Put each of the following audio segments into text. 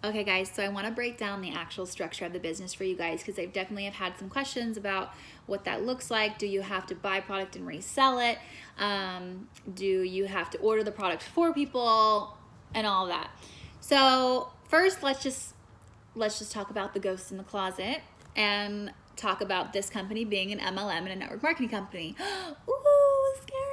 Okay guys, so I want to break down the actual structure of the business for you guys because I definitely have had some questions about what that looks like. Do you have to buy product and resell it? Do you have to order the product for people and all of that? So first, let's just talk about the ghost in the closet and talk about this company being an MLM and a network marketing company. Ooh, scary.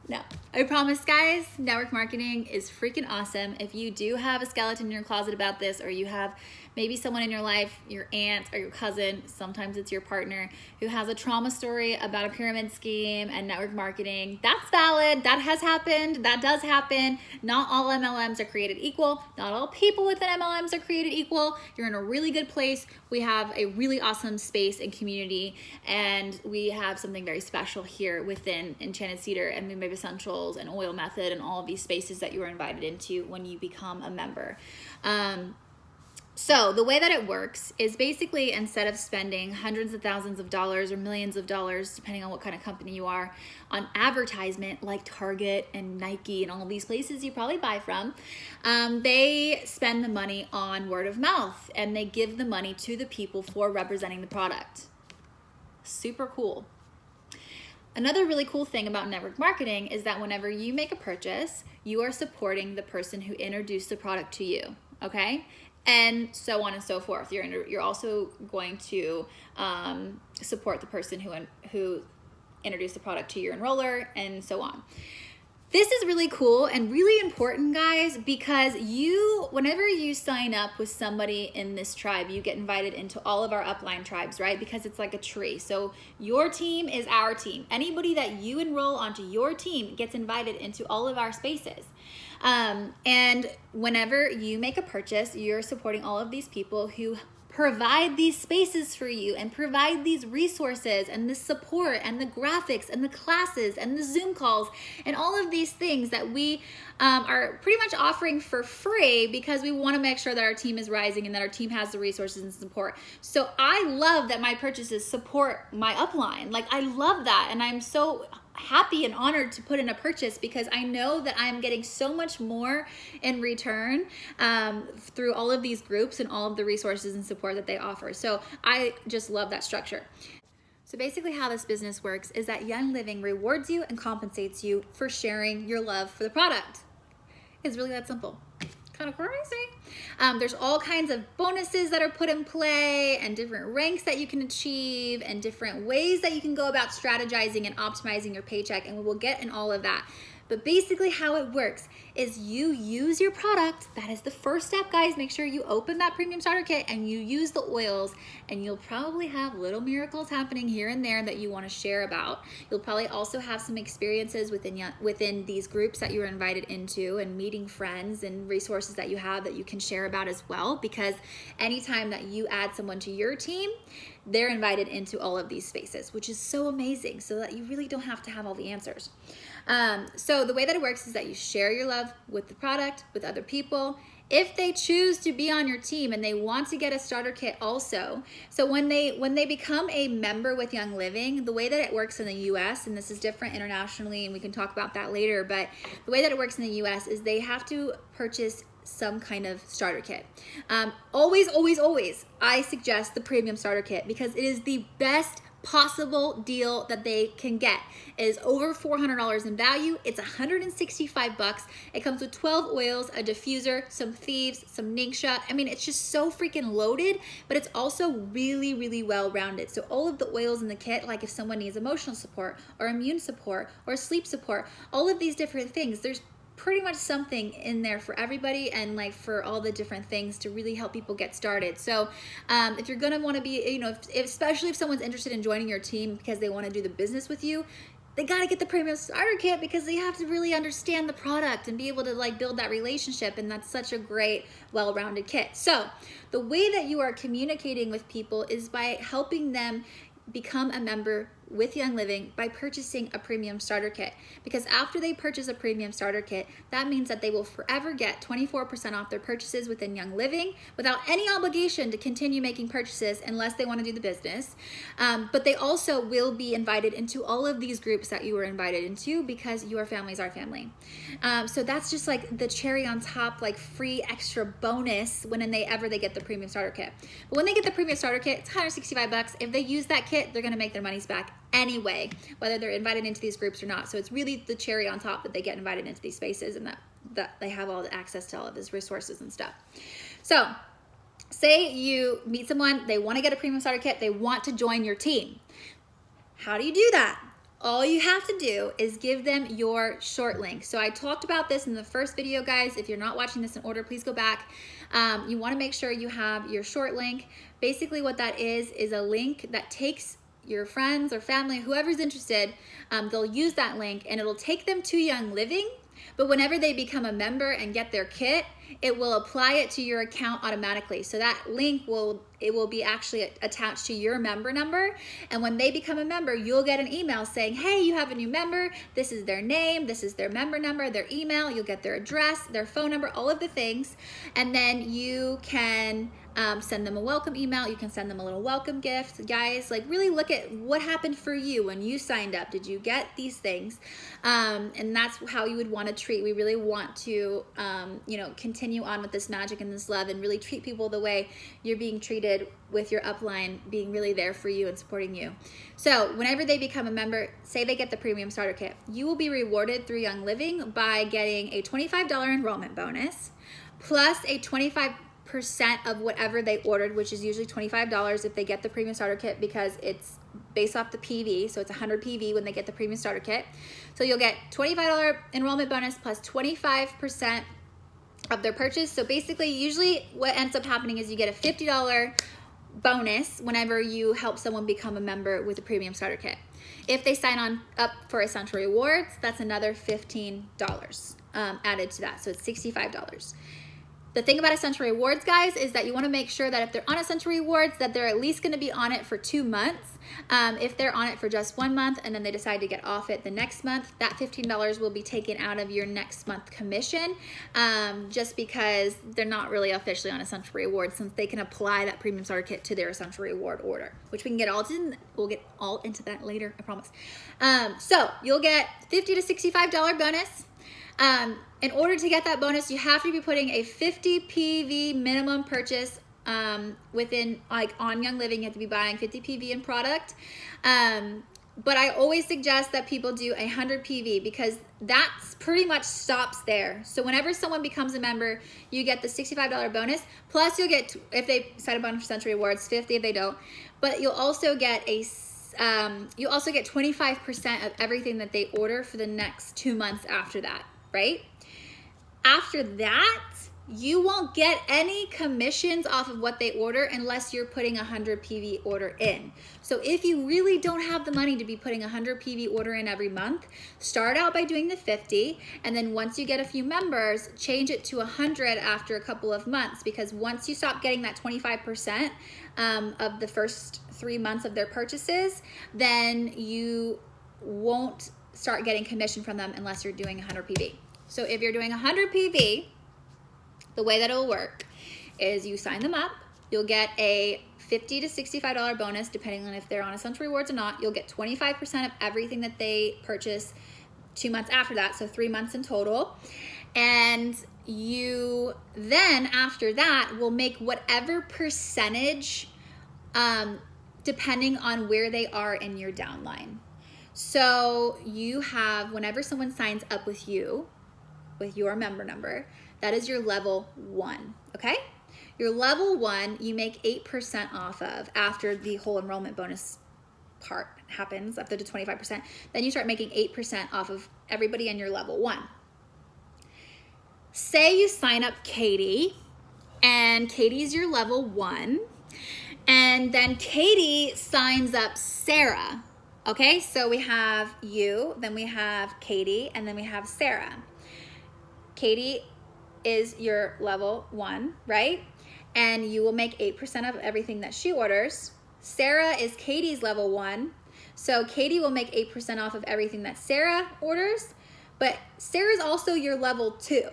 No, I promise guys, network marketing is freaking awesome. If you do have a skeleton in your closet about this, or you have maybe someone in your life, your aunt or your cousin, sometimes it's your partner, who has a trauma story about a pyramid scheme and network marketing, that's valid. That has happened. That does happen. Not all MLMs are created equal. Not all people within MLMs are created equal. You're in a really good place. We have a really awesome space and community, and we have something very special here within Enchanted Cedar and Moon Babe Essentials and Oil Method and all of these spaces that you are invited into when you become a member. So the way that it works is basically, instead of spending hundreds of thousands of dollars or millions of dollars, depending on what kind of company you are, on advertisement like Target and Nike and all of these places you probably buy from, they spend the money on word of mouth, and they give the money to the people for representing the product. Super cool. Another really cool thing about network marketing is that whenever you make a purchase, you are supporting the person who introduced the product to you, okay? And so on and so forth. You're also going to support the person who introduced the product to your enroller, and so on. This is really cool and really important, guys, because whenever you sign up with somebody in this tribe, you get invited into all of our upline tribes, right? Because it's like a tree. So your team is our team. Anybody that you enroll onto your team gets invited into all of our spaces. And whenever you make a purchase, you're supporting all of these people who provide these spaces for you and provide these resources and the support and the graphics and the classes and the Zoom calls and all of these things that we are pretty much offering for free, because we want to make sure that our team is rising and that our team has the resources and support. So I love that my purchases support my upline. Like, I love that, and I'm so happy and honored to put in a purchase because I know that I'm getting so much more in return through all of these groups and all of the resources and support that they offer. So I just love that structure. So basically how this business works is that Young Living rewards you and compensates you for sharing your love for the product. It's really that simple. Kind of crazy. There's all kinds of bonuses that are put in play and different ranks that you can achieve and different ways that you can go about strategizing and optimizing your paycheck, and we will get in all of that. But basically how it works is you use your product. That is the first step, guys. Make sure you open that premium starter kit and you use the oils, and you'll probably have little miracles happening here and there that you want to share about. You'll probably also have some experiences within these groups that you were invited into, and meeting friends and resources that you have that you can share about as well, because anytime that you add someone to your team, they're invited into all of these spaces, which is so amazing, so that you really don't have to have all the answers. So the way that it works is that you share your love with the product, with other people. If they choose to be on your team and they want to get a starter kit also, so when they become a member with Young Living, the way that it works in the US, and this is different internationally, and we can talk about that later, but the way that it works in the US is they have to purchase some kind of starter kit. Always, I suggest the premium starter kit because it is the best possible deal that they can get. It is over $400 in value. It's $165. It comes with 12 oils, a diffuser, some thieves, some Ningxia. I mean, it's just so freaking loaded, but it's also really, really well rounded. So all of the oils in the kit, like if someone needs emotional support or immune support or sleep support, all of these different things, there's pretty much something in there for everybody, and like for all the different things to really help people get started. So if you're gonna want to be, especially if someone's interested in joining your team because they want to do the business with you, they got to get the premium starter kit because they have to really understand the product and be able to like build that relationship, and that's such a great well-rounded kit. So the way that you are communicating with people is by helping them become a member with Young Living by purchasing a premium starter kit. Because after they purchase a premium starter kit, that means that they will forever get 24% off their purchases within Young Living without any obligation to continue making purchases unless they want to do the business. But they also will be invited into all of these groups that you were invited into because your family is our family. So that's just like the cherry on top, like free extra bonus when they get the premium starter kit. But when they get the premium starter kit, it's $165. If they use that kit, they're gonna make their monies back anyway, whether they're invited into these groups or not. So it's really the cherry on top that they get invited into these spaces and that they have all the access to all of these resources and stuff. So say you meet someone, they want to get a premium starter kit, they want to join your team. How do you do that? All you have to do is give them your short link. So I talked about this in the first video, guys. If you're not watching this in order, please go back. You want to make sure you have your short link. Basically what that is a link that takes your friends or family, whoever's interested, they'll use that link and it'll take them to Young Living. But whenever they become a member and get their kit, it will apply it to your account automatically. So that link will be actually attached to your member number. And when they become a member, you'll get an email saying, hey, you have a new member. This is their name. This is their member number, their email. You'll get their address, their phone number, all of the things. And then you can send them a welcome email. You can send them a little welcome gift. Guys, like really look at what happened for you when you signed up. Did you get these things? And that's how you would want to treat. We really want to, continue on with this magic and this love and really treat people the way you're being treated with your upline being really there for you and supporting you. So whenever they become a member, say they get the premium starter kit, you will be rewarded through Young Living by getting a $25 enrollment bonus plus a 25% of whatever they ordered, which is usually $25 if they get the premium starter kit because it's based off the PV. So it's 100 PV when they get the premium starter kit. So you'll get $25 enrollment bonus plus 25% of their purchase. So basically, usually what ends up happening is you get a $50 bonus whenever you help someone become a member with a premium starter kit. If they sign on up for Essential Rewards, that's another $15 added to that. So it's $65. The thing about Essential Rewards, guys, is that you want to make sure that if they're on Essential Rewards, that they're at least going to be on it for 2 months. If they're on it for just 1 month and then they decide to get off it the next month, that $15 will be taken out of your next month commission, just because they're not really officially on Essential Rewards, since they can apply that premium starter kit to their Essential Reward order, which we can get we'll get all into that later, I promise. So you'll get $50 to $65 bonus. In order to get that bonus, you have to be putting a 50 PV minimum purchase within, like on Young Living. You have to be buying 50 PV in product. But I always suggest that people do 100 PV because that's pretty much stops there. So whenever someone becomes a member, you get the $65 bonus. Plus you'll get, if they sign up on Essential Rewards, 50 if they don't. But you'll also get 25% of everything that they order for the next 2 months after that, right? After that, you won't get any commissions off of what they order unless you're putting 100 PV order in. So if you really don't have the money to be putting 100 PV order in every month, start out by doing the 50, and then once you get a few members, change it to 100 after a couple of months, because once you stop getting that 25% of the first 3 months of their purchases, then you won't start getting commission from them unless you're doing 100 PV. So if you're doing 100 PV, the way that it'll work is you sign them up, you'll get a $50 to $65 bonus depending on if they're on Essential Rewards or not. You'll get 25% of everything that they purchase 2 months after that, so 3 months in total. And you then, after that, will make whatever percentage depending on where they are in your downline. So you have, whenever someone signs up with you, with your member number, that is your level 1, okay? Your level 1, you make 8% off of after the whole enrollment bonus part happens, up to 25%. Then you start making 8% off of everybody in your level 1. Say you sign up Katie, and Katie's your level 1, and then Katie signs up Sarah, okay? So we have you, then we have Katie, and then we have Sarah. Katie is your level 1, right? And you will make 8% of everything that she orders. Sarah is Katie's level 1. So Katie will make 8% off of everything that Sarah orders, but Sarah's also your level 2.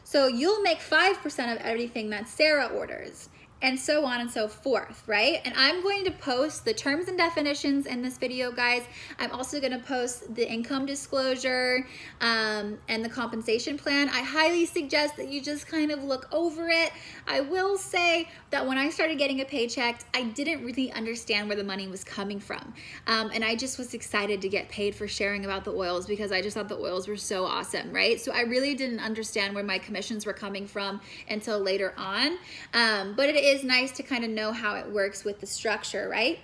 So you'll make 5% of everything that Sarah orders, and so on and so forth, right? And I'm going to post the terms and definitions in this video, guys. I'm also going to post the income disclosure and the compensation plan. I highly suggest that you just kind of look over it. I will say that when I started getting a paycheck, I didn't really understand where the money was coming from. And I just was excited to get paid for sharing about the oils because I just thought the oils were so awesome, right? So I really didn't understand where my commissions were coming from until later on. But it is nice to kind of know how it works with the structure, right?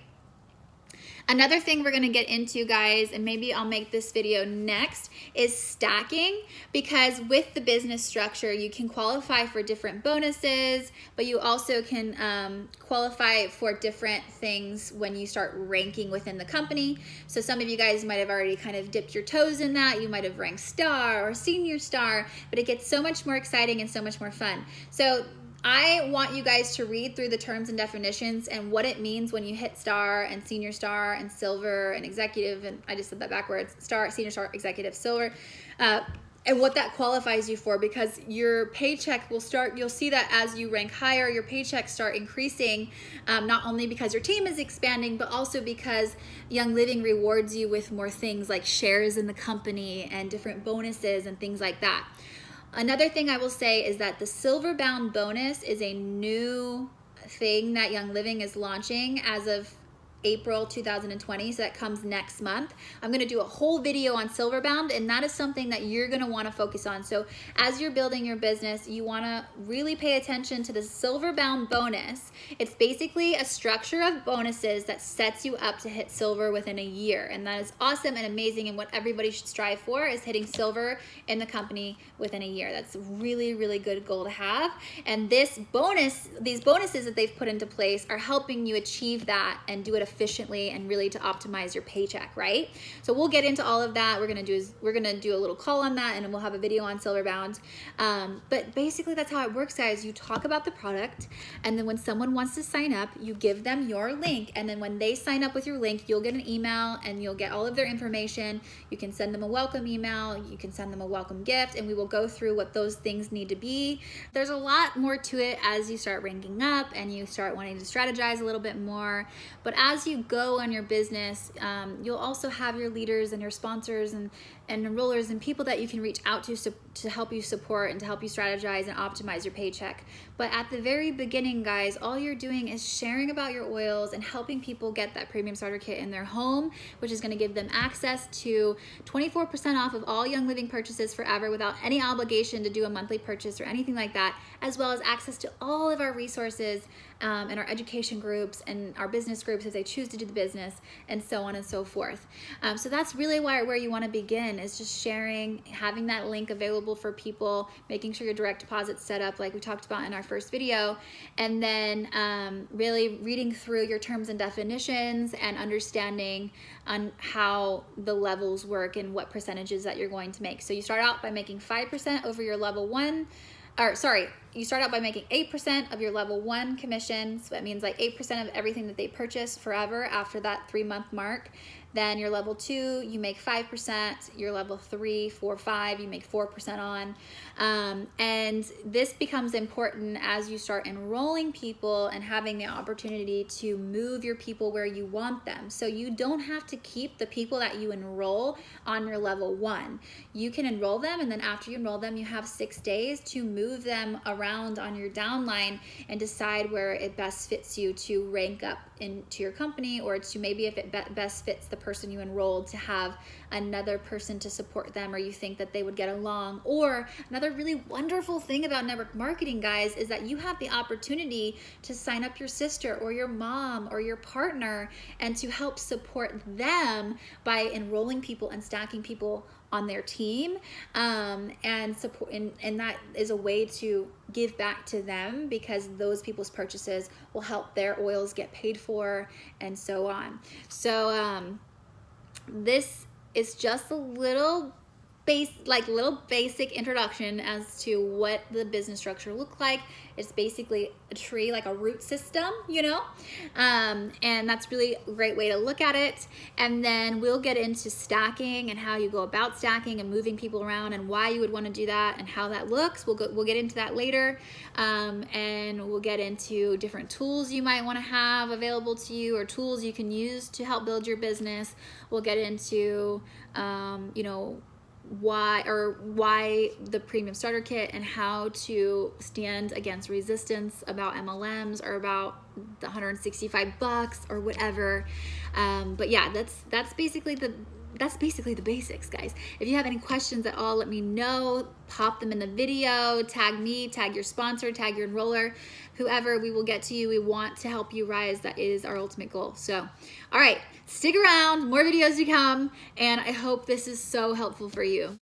Another thing we're gonna get into, guys, and maybe I'll make this video next, is stacking, because with the business structure, you can qualify for different bonuses, but you also can qualify for different things when you start ranking within the company. So some of you guys might have already kind of dipped your toes in that. You might have ranked star or senior star, but it gets so much more exciting and so much more fun. So I want you guys to read through the terms and definitions and what it means when you hit star and senior star and silver and executive, and I just said that backwards, star, senior star, executive, silver, and what that qualifies you for, because your paycheck will start, you'll see that as you rank higher, your paychecks start increasing, not only because your team is expanding, but also because Young Living rewards you with more things like shares in the company and different bonuses and things like that. Another thing I will say is that the Silver Bound bonus is a new thing that Young Living is launching as of April 2020, so that comes next month. I'm going to do a whole video on Silver Bound, and that is something that you're going to want to focus on. So as you're building your business, you want to really pay attention to the Silver Bound bonus. It's basically a structure of bonuses that sets you up to hit silver within a year, and that is awesome and amazing, and what everybody should strive for is hitting silver in the company within a year. That's a really, really good goal to have, and this bonus, these bonuses that they've put into place are helping you achieve that and do it efficiently and really to optimize your paycheck, right? So we'll get into all of that. We're gonna do a little call on that, and then we'll have a video on Silver Bound. But basically that's how it works, guys. You talk about the product, and then when someone wants to sign up, you give them your link, and then when they sign up with your link, you'll get an email and you'll get all of their information. You can send them a welcome email, you can send them a welcome gift, and we will go through what those things need to be. There's a lot more to it as you start ranking up and you start wanting to strategize a little bit more. But as you go on your business, you'll also have your leaders and your sponsors and enrollers and people that you can reach out to help you support and to help you strategize and optimize your paycheck. But at the very beginning, guys, all you're doing is sharing about your oils and helping people get that premium starter kit in their home, which is going to give them access to 24% off of all Young Living purchases forever without any obligation to do a monthly purchase or anything like that, as well as access to all of our resources and our education groups and our business groups if they choose to do the business, and so on and so forth. So that's really where you want to begin, is just sharing, having that link available for people, making sure your direct deposit's set up like we talked about in our first video, and then really reading through your terms and definitions and understanding on how the levels work and what percentages that you're going to make. So you start out by making 5% over your level 1, or sorry, you start out by making 8% of your level 1 commission. So that means like 8% of everything that they purchase forever after that 3-month mark. Then your level 2, you make 5%. Your level 3, 4, 5, you make 4% on. And this becomes important as you start enrolling people and having the opportunity to move your people where you want them. So you don't have to keep the people that you enroll on your level 1. You can enroll them, and then after you enroll them, you have 6 days to move them around on your downline and decide where it best fits you to rank up into your company, or to maybe if it best fits the person you enrolled to have another person to support them, or you think that they would get along. Or another really wonderful thing about network marketing, guys, is that you have the opportunity to sign up your sister or your mom or your partner and to help support them by enrolling people and stacking people on their team, and support, and that is a way to give back to them, because those people's purchases will help their oils get paid for, and so on. So this is just a little little basic introduction as to what the business structure look like. It's basically a tree, like a root system, you know, and that's really a great way to look at it. And then we'll get into stacking and how you go about stacking and moving people around and why you would want to do that and how that looks. We'll get into that later, and we'll get into different tools you might want to have available to you or tools you can use to help build your business. We'll get into you know, why the premium starter kit and how to stand against resistance about MLMs or about the $165 or whatever. But yeah, that's basically the basics, guys. If you have any questions at all, let me know. Pop them in the video, tag me, tag your sponsor, tag your enroller, whoever. We will get to you. We want to help you rise. That is our ultimate goal. So, all right, stick around, more videos to come, and I hope this is so helpful for you.